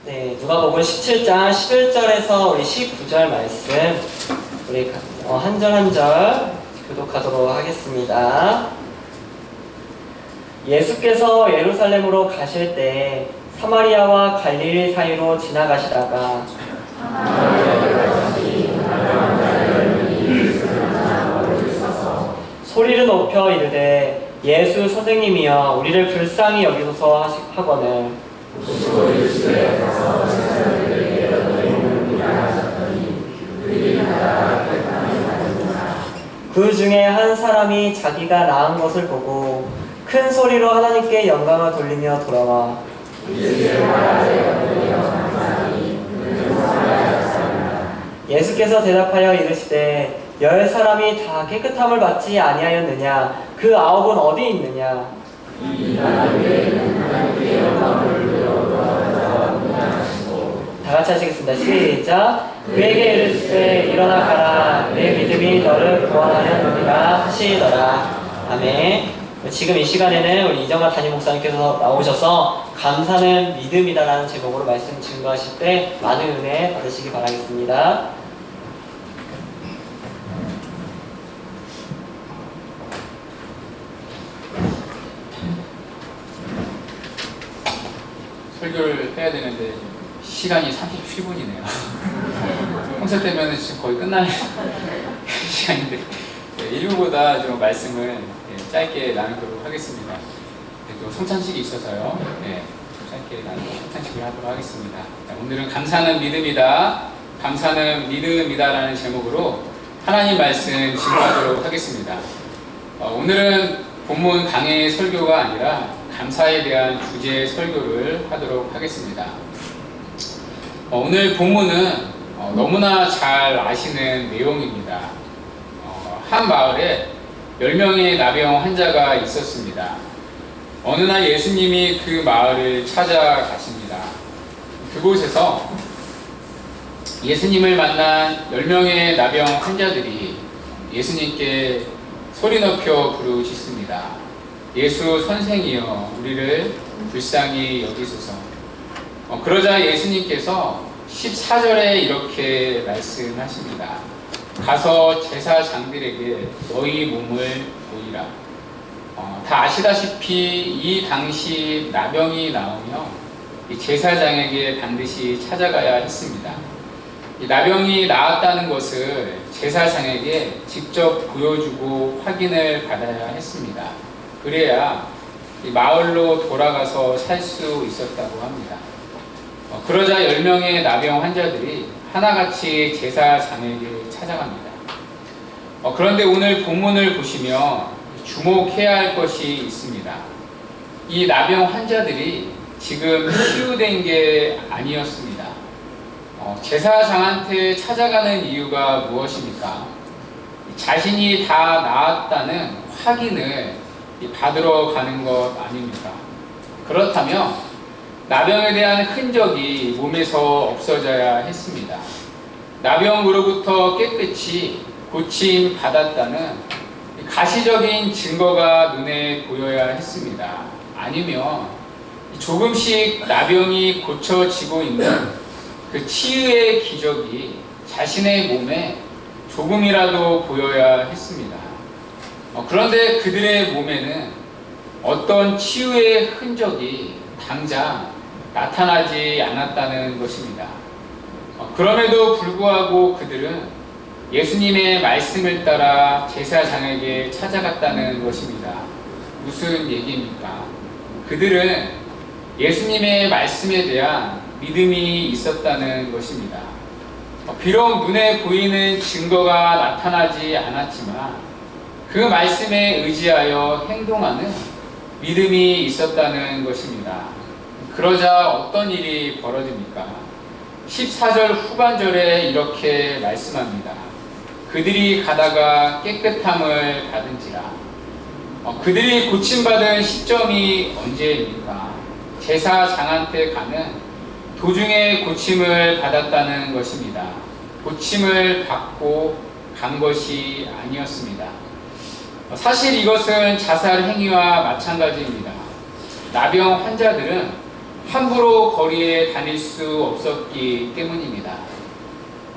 네, 누가복음 17장 11절에서 우리 19절 말씀 우리 한 절 한 절 교독하도록 하겠습니다. 예수께서 예루살렘으로 가실 때 사마리아와 갈릴리 사이로 지나가시다가 소리를 높여 이르되 예수 선생님이여 우리를 불쌍히 여기소서 하거늘 그 중에 한 사람이 자기가 나은 것을 보고 큰 소리로 하나님께 영광을 돌리며 돌아와 예수께서 대답하여 이르시되 10사람이 다 깨끗함을 받지 아니하였느냐? 그 9은 어디 있느냐? 다 같이 하시겠습니다. 시작. 그에게 이르시되 일어나 가라. 내 믿음이 너를 구원하였느니라 하시더라. 아멘. 지금 이 시간에는 우리 이정아 담임 목사님께서 나오셔서 감사는 믿음이다라는 제목으로 말씀 증거하실 때 많은 은혜 받으시기 바라겠습니다. 설교를 해야 되는데 시간이 37분이네요. 평소 때면 지금 거의 끝나는 시간인데 일부보다 좀 말씀을 짧게 나누도록 하겠습니다. 또 성찬식이 있어서요. 짧게 성찬식을 하도록 하겠습니다. 오늘은 감사는 믿음이다. 감사는 믿음이다라는 제목으로 하나님 말씀 증거하도록 하겠습니다. 오늘은 본문 강해 설교가 아니라 감사에 대한 주제 설교를 하도록 하겠습니다. 오늘 본문은 너무나 잘 아시는 내용입니다. 한 마을에 10명의 나병 환자가 있었습니다. 어느 날 예수님이 그 마을을 찾아가십니다. 그곳에서 예수님을 만난 10명의 나병 환자들이 예수님께 소리 높여 부르짖습니다. 예수 선생이여 우리를 불쌍히 여기소서. 그러자 예수님께서 14절에 이렇게 말씀하십니다. 가서 제사장들에게 너희 몸을 보이라. 다 아시다시피 이 당시 나병이 나오며 이 제사장에게 반드시 찾아가야 했습니다. 이 나병이 나았다는 것을 제사장에게 직접 보여주고 확인을 받아야 했습니다. 그래야 이 마을로 돌아가서 살 수 있었다고 합니다. 그러자 10명의 나병 환자들이 하나같이 제사장에게 찾아갑니다. 그런데 오늘 본문을 보시면 주목해야 할 것이 있습니다. 이 나병 환자들이 지금 치유된 게 아니었습니다. 제사장한테 찾아가는 이유가 무엇입니까? 자신이 다 나았다는 확인을 받으러 가는 것 아닙니까? 그렇다면 나병에 대한 흔적이 몸에서 없어져야 했습니다. 나병으로부터 깨끗이 고침 받았다는 가시적인 증거가 눈에 보여야 했습니다. 아니면 조금씩 나병이 고쳐지고 있는 그 치유의 기적이 자신의 몸에 조금이라도 보여야 했습니다. 그런데 그들의 몸에는 어떤 치유의 흔적이 당장 나타나지 않았다는 것입니다. 그럼에도 불구하고 그들은 예수님의 말씀을 따라 제사장에게 찾아갔다는 것입니다. 무슨 얘기입니까? 그들은 예수님의 말씀에 대한 믿음이 있었다는 것입니다. 비록 눈에 보이는 증거가 나타나지 않았지만 그 말씀에 의지하여 행동하는 믿음이 있었다는 것입니다. 그러자 어떤 일이 벌어집니까? 14절 후반절에 이렇게 말씀합니다. 그들이 가다가 깨끗함을 받은지라. 그들이 고침받은 시점이 언제입니까? 제사장한테 가는 도중에 고침을 받았다는 것입니다. 고침을 받고 간 것이 아니었습니다. 사실 이것은 자살 행위와 마찬가지입니다. 나병 환자들은 함부로 거리에 다닐 수 없었기 때문입니다.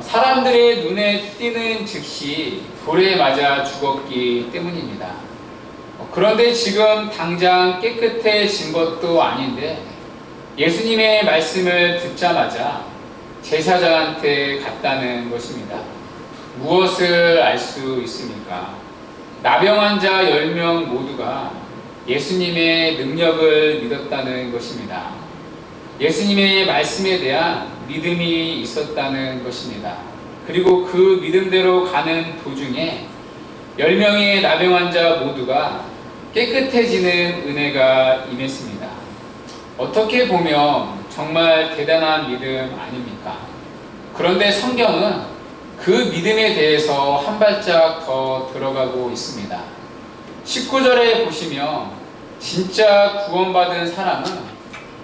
사람들의 눈에 띄는 즉시 돌에 맞아 죽었기 때문입니다. 그런데 지금 당장 깨끗해진 것도 아닌데 예수님의 말씀을 듣자마자 제사장한테 갔다는 것입니다. 무엇을 알 수 있습니까? 나병 환자 10명 모두가 예수님의 능력을 믿었다는 것입니다. 예수님의 말씀에 대한 믿음이 있었다는 것입니다. 그리고 그 믿음대로 가는 도중에 10명의 나병 환자 모두가 깨끗해지는 은혜가 임했습니다. 어떻게 보면 정말 대단한 믿음 아닙니까? 그런데 성경은 그 믿음에 대해서 한 발짝 더 들어가고 있습니다. 19절에 보시면 진짜 구원받은 사람은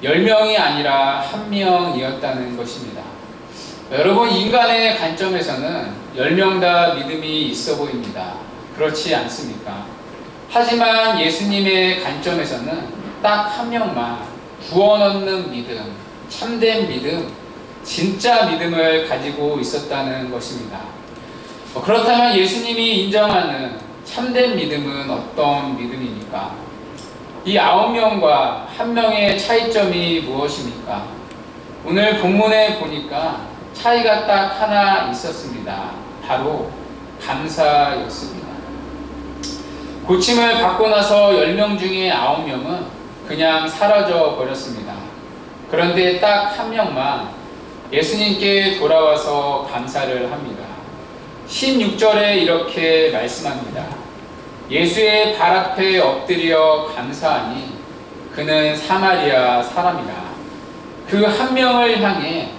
10명이 아니라 1명이었다는 것입니다. 여러분, 인간의 관점에서는 10명 다 믿음이 있어 보입니다. 그렇지 않습니까? 하지만 예수님의 관점에서는 딱 1명만 구원 얻는 믿음, 참된 믿음, 진짜 믿음을 가지고 있었다는 것입니다. 그렇다면 예수님이 인정하는 참된 믿음은 어떤 믿음입니까? 이 9명과 1명의 차이점이 무엇입니까? 오늘 본문에 보니까 차이가 딱 하나 있었습니다. 바로 감사였습니다. 고침을 받고 나서 10명 중에 9명은 그냥 사라져 버렸습니다. 그런데 딱 1명만 예수님께 돌아와서 감사를 합니다. 16절에 이렇게 말씀합니다. 예수의 발 앞에 엎드려 감사하니 그는 사마리아 사람이라. 그 1명을 향해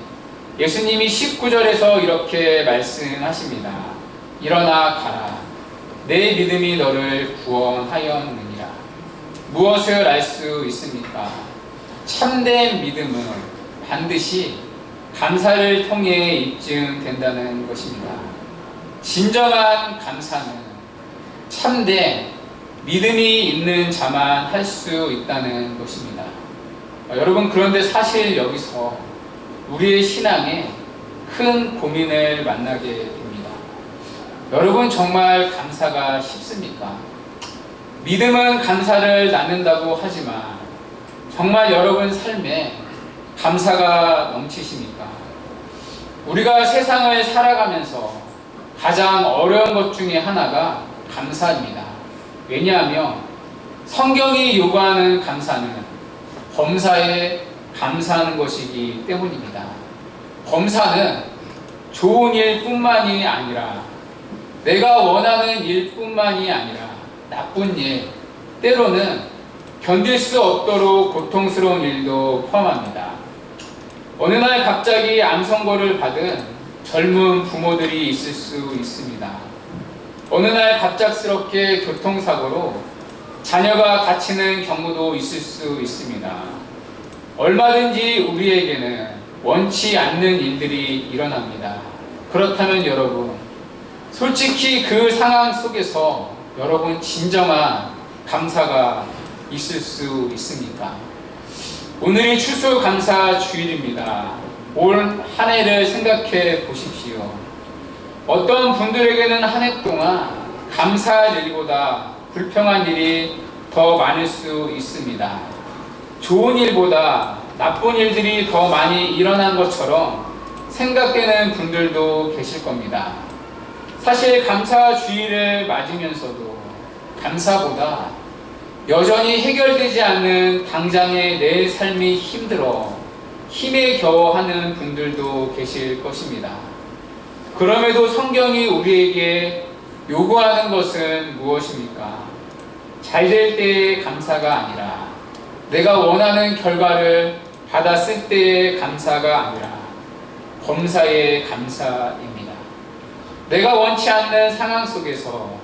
예수님이 19절에서 이렇게 말씀하십니다. 일어나 가라. 내 믿음이 너를 구원하였느니라. 무엇을 알 수 있습니까? 참된 믿음은 반드시 감사를 통해 입증된다는 것입니다. 진정한 감사는 참된 믿음이 있는 자만 할 수 있다는 것입니다. 여러분, 그런데 사실 여기서 우리의 신앙에 큰 고민을 만나게 됩니다. 여러분, 정말 감사가 쉽습니까? 믿음은 감사를 낳는다고 하지만 정말 여러분 삶에 감사가 넘치십니까? 우리가 세상을 살아가면서 가장 어려운 것 중에 하나가 감사입니다. 왜냐하면 성경이 요구하는 감사는 범사에 감사하는 것이기 때문입니다. 범사는 좋은 일뿐만이 아니라 내가 원하는 일뿐만이 아니라 나쁜 일, 때로는 견딜 수 없도록 고통스러운 일도 포함합니다. 어느 날 갑자기 암 선고를 받은 젊은 부모들이 있을 수 있습니다. 어느 날 갑작스럽게 교통사고로 자녀가 다치는 경우도 있을 수 있습니다. 얼마든지 우리에게는 원치 않는 일들이 일어납니다. 그렇다면 여러분, 솔직히 그 상황 속에서 여러분 진정한 감사가 있을 수 있습니까? 오늘이 추수감사 주일입니다. 올 한 해를 생각해 보십시오. 어떤 분들에게는 한 해 동안 감사할 일보다 불평한 일이 더 많을 수 있습니다. 좋은 일보다 나쁜 일들이 더 많이 일어난 것처럼 생각되는 분들도 계실 겁니다. 사실 감사 주일을 맞으면서도 감사보다 여전히 해결되지 않는 당장의 내 삶이 힘들어 힘에 겨워하는 분들도 계실 것입니다. 그럼에도 성경이 우리에게 요구하는 것은 무엇입니까? 잘 될 때의 감사가 아니라 내가 원하는 결과를 받았을 때의 감사가 아니라 범사의 감사입니다. 내가 원치 않는 상황 속에서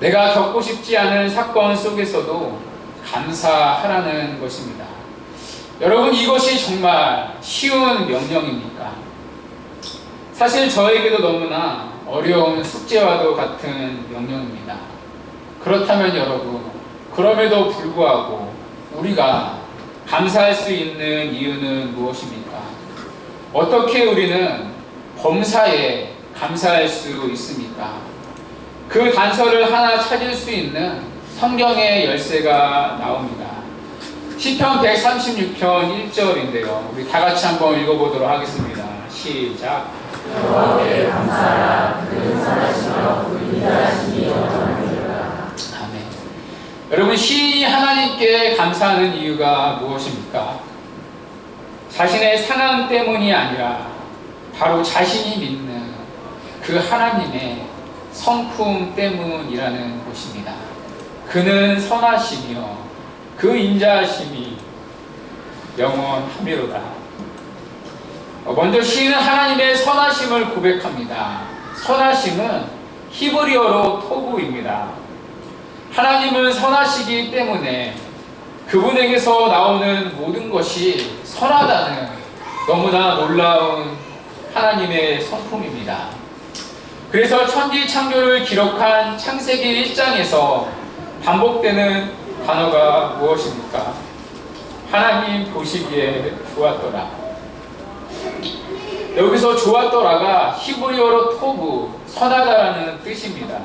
내가 겪고 싶지 않은 사건 속에서도 감사하라는 것입니다. 여러분, 이것이 정말 쉬운 명령입니까? 사실 저에게도 너무나 어려운 숙제와도 같은 명령입니다. 그렇다면 여러분, 그럼에도 불구하고 우리가 감사할 수 있는 이유는 무엇입니까? 어떻게 우리는 범사에 감사할 수 있습니까? 그 단서를 하나 찾을 수 있는 성경의 열쇠가 나옵니다. 시편 136편 1절인데요. 우리 다 같이 한번 읽어보도록 하겠습니다. 시작. 여호와께 감사하라. 그는 선하시며 위대하시니 영원하리로다. 아멘. 여러분, 시인이 하나님께 감사하는 이유가 무엇입니까? 자신의 상황 때문이 아니라 바로 자신이 믿는 그 하나님의 성품 때문이라는 것입니다. 그는 선하시며 그 인자하심이 영원하리로다. 먼저 시인은 하나님의 선하심을 고백합니다. 선하심은 히브리어로 토부입니다. 하나님은 선하시기 때문에 그분에게서 나오는 모든 것이 선하다는 너무나 놀라운 하나님의 성품입니다. 그래서 천지 창조를 기록한 창세기 1장에서 반복되는 단어가 무엇입니까? 하나님 보시기에 좋았더라. 여기서 좋았더라가 히브리어로 토부, 선하다라는 뜻입니다.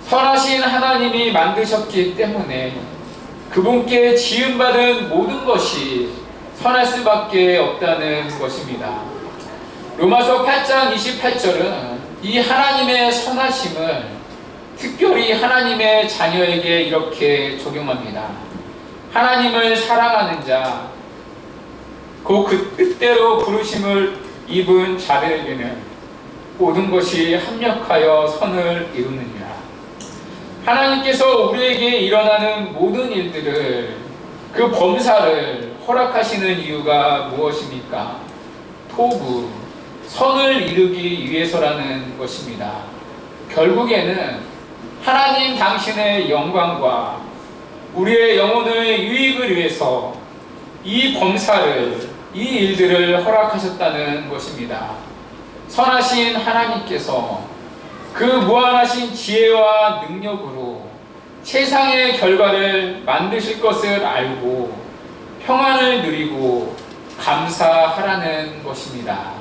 선하신 하나님이 만드셨기 때문에 그분께 지음받은 모든 것이 선할 수밖에 없다는 것입니다. 로마서 8장 28절은 이 하나님의 선하심을 특별히 하나님의 자녀에게 이렇게 적용합니다. 하나님을 사랑하는 자, 그 뜻대로 부르심을 입은 자들에게는 모든 것이 합력하여 선을 이루느니라. 하나님께서 우리에게 일어나는 모든 일들을, 그 범사를 허락하시는 이유가 무엇입니까? 토부, 선을 이루기 위해서라는 것입니다. 결국에는 하나님 당신의 영광과 우리의 영혼의 유익을 위해서 이 범사를, 이 일들을 허락하셨다는 것입니다. 선하신 하나님께서 그 무한하신 지혜와 능력으로 세상의 결과를 만드실 것을 알고 평안을 누리고 감사하라는 것입니다.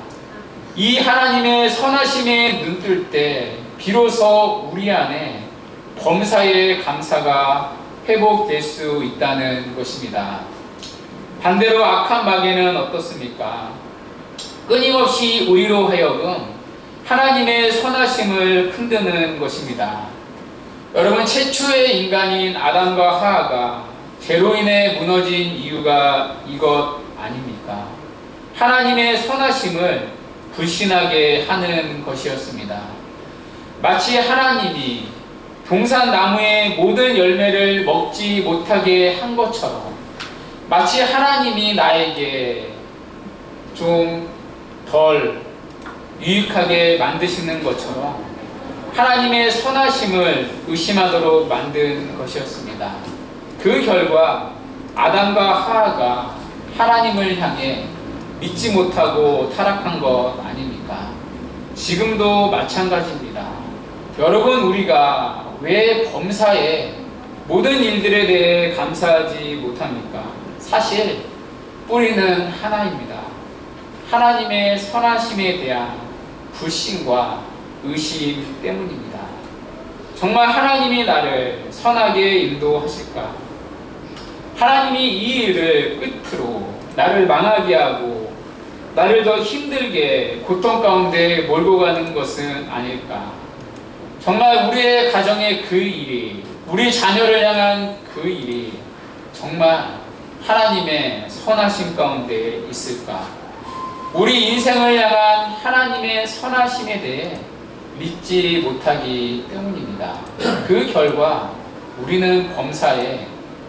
이 하나님의 선하심에 눈뜰 때 비로소 우리 안에 범사의 감사가 회복될 수 있다는 것입니다. 반대로 악한 마귀는 어떻습니까? 끊임없이 우리로 하여금 하나님의 선하심을 흔드는 것입니다. 여러분, 최초의 인간인 아담과 하하가 죄로 인해 무너진 이유가 이것 아닙니까? 하나님의 선하심을 불신하게 하는 것이었습니다. 마치 하나님이 동산나무의 모든 열매를 먹지 못하게 한 것처럼, 마치 하나님이 나에게 좀 덜 유익하게 만드시는 것처럼 하나님의 선하심을 의심하도록 만든 것이었습니다. 그 결과 아담과 하하가 하나님을 향해 믿지 못하고 타락한 것 아닙니까? 지금도 마찬가지입니다. 여러분, 우리가 왜 범사에 모든 일들에 대해 감사하지 못합니까? 사실 뿌리는 하나입니다. 하나님의 선하심에 대한 불신과 의심 때문입니다. 정말 하나님이 나를 선하게 인도하실까? 하나님이 이 일을 끝으로 나를 망하게 하고 나를 더 힘들게 고통 가운데 몰고 가는 것은 아닐까? 정말 우리의 가정의 그 일이, 우리 자녀를 향한 그 일이 정말 하나님의 선하심 가운데 있을까? 우리 인생을 향한 하나님의 선하심에 대해 믿지 못하기 때문입니다. 그 결과 우리는 범사에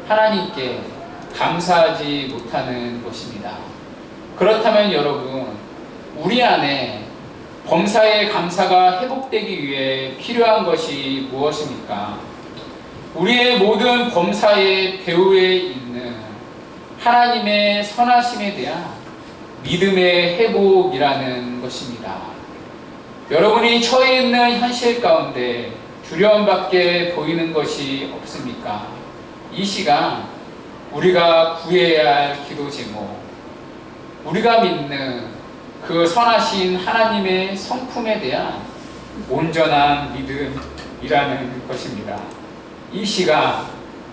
하나님께 감사하지 못하는 것입니다. 그렇다면 여러분, 우리 안에 범사의 감사가 회복되기 위해 필요한 것이 무엇입니까? 우리의 모든 범사의 배후에 있는 하나님의 선하심에 대한 믿음의 회복이라는 것입니다. 여러분이 처해 있는 현실 가운데 두려움밖에 보이는 것이 없습니까? 이 시간 우리가 구해야 할 기도 제목, 우리가 믿는 그 선하신 하나님의 성품에 대한 온전한 믿음이라는 것입니다. 이 시간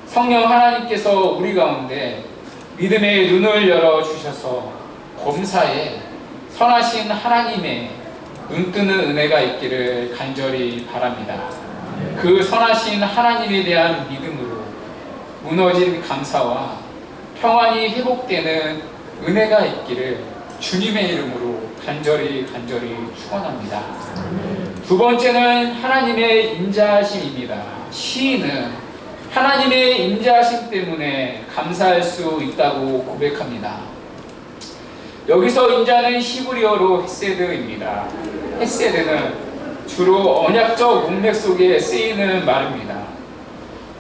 성령 하나님께서 우리 가운데 믿음의 눈을 열어주셔서 범사에 선하신 하나님의 눈뜨는 은혜가 있기를 간절히 바랍니다. 그 선하신 하나님에 대한 믿음으로 무너진 감사와 평안이 회복되는 은혜가 있기를 주님의 이름으로 간절히 축원합니다. 두 번째는 하나님의 인자하심입니다. 시인은 하나님의 인자하심 때문에 감사할 수 있다고 고백합니다. 여기서 인자는 히브리어로 헤세드입니다. 헤세드는 주로 언약적 문맥 속에 쓰이는 말입니다.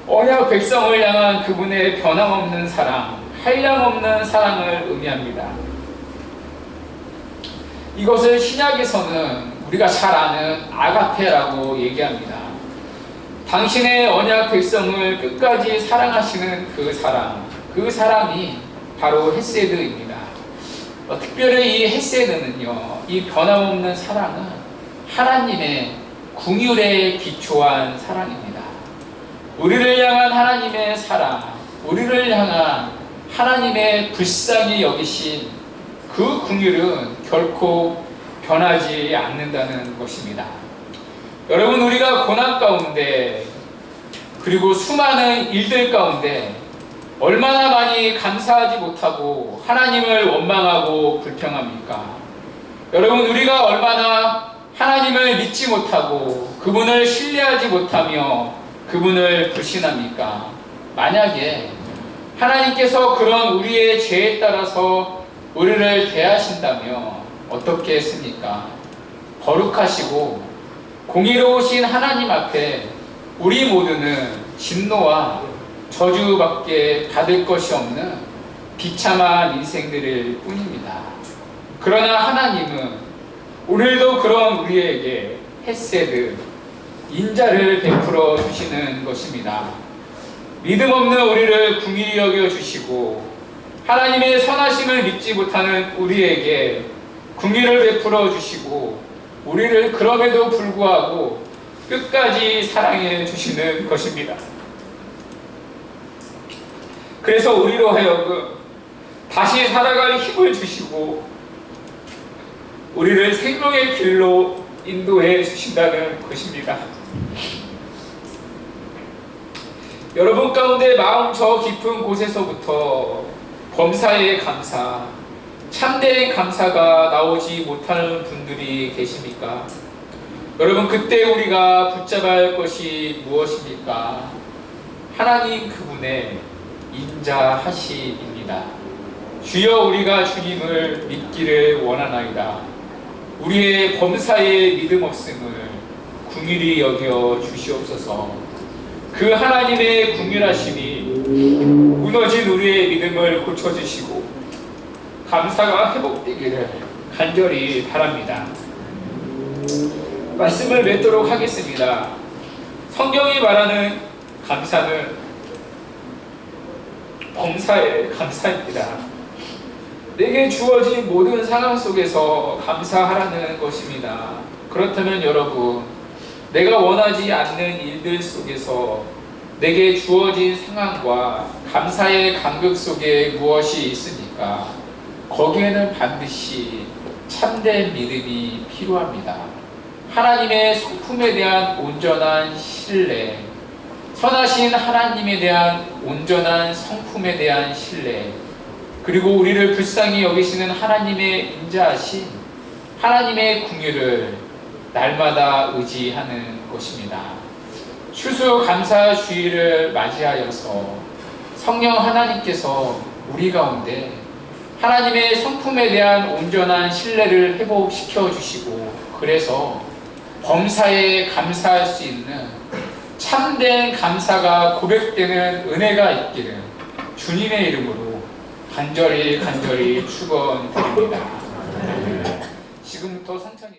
언약 백성을 향한 그분의 변함없는 사랑, 한량없는 사랑을 의미합니다. 이것을 신약에서는 우리가 잘 아는 아가페라고 얘기합니다. 당신의 언약 백성을 끝까지 사랑하시는 그 사랑, 그 사랑이 바로 헤세드입니다. 특별히 이 헤세드는요, 이 변함없는 사랑은 하나님의 긍휼에 기초한 사랑입니다. 우리를 향한 하나님의 사랑, 우리를 향한 하나님의 불쌍히 여기신 그 긍휼은 결코 변하지 않는다는 것입니다. 여러분, 우리가 고난 가운데 그리고 수많은 일들 가운데 얼마나 많이 감사하지 못하고 하나님을 원망하고 불평합니까? 여러분, 우리가 얼마나 하나님을 믿지 못하고 그분을 신뢰하지 못하며 그분을 불신합니까? 만약에 하나님께서 그런 우리의 죄에 따라서 우리를 대하신다면 어떻게 했습니까? 거룩하시고 공의로우신 하나님 앞에 우리 모두는 진노와 저주밖에 받을 것이 없는 비참한 인생들일 뿐입니다. 그러나 하나님은 오늘도 그런 우리에게 헤세드, 인자를 베풀어 주시는 것입니다. 믿음 없는 우리를 긍휼히 여겨 주시고 하나님의 선하심을 믿지 못하는 우리에게 긍휼을 베풀어 주시고 우리를 그럼에도 불구하고 끝까지 사랑해 주시는 것입니다. 그래서 우리로 하여금 다시 살아갈 힘을 주시고 우리를 생명의 길로 인도해 주신다는 것입니다. 여러분 가운데 마음 저 깊은 곳에서부터 범사의 감사, 참된 감사가 나오지 못하는 분들이 계십니까? 여러분, 그때 우리가 붙잡아야 할 것이 무엇입니까? 하나님 그분의 인자하심입니다. 주여, 우리가 주님을 믿기를 원하나이다. 우리의 범사의 믿음 없음을 긍휼히 여겨 주시옵소서. 그 하나님의 긍휼하심이 무너진 우리의 믿음을 고쳐주시고 감사가 회복되기를 간절히 바랍니다. 말씀을 맺도록 하겠습니다. 성경이 말하는 감사는 범사의 감사입니다. 내게 주어진 모든 상황 속에서 감사하라는 것입니다. 그렇다면 여러분, 내가 원하지 않는 일들 속에서 내게 주어진 상황과 감사의 간극 속에 무엇이 있습니까? 거기에는 반드시 참된 믿음이 필요합니다. 하나님의 성품에 대한 온전한 신뢰, 선하신 하나님에 대한 온전한 성품에 대한 신뢰, 그리고 우리를 불쌍히 여기시는 하나님의 인자하신 하나님의 긍휼을 날마다 의지하는 것입니다. 추수감사주의를 맞이하여서 성령 하나님께서 우리 가운데 하나님의 성품에 대한 온전한 신뢰를 회복시켜 주시고, 그래서 범사에 감사할 수 있는 참된 감사가 고백되는 은혜가 있기를 주님의 이름으로 간절히 축원드립니다. 지금부터 성찬이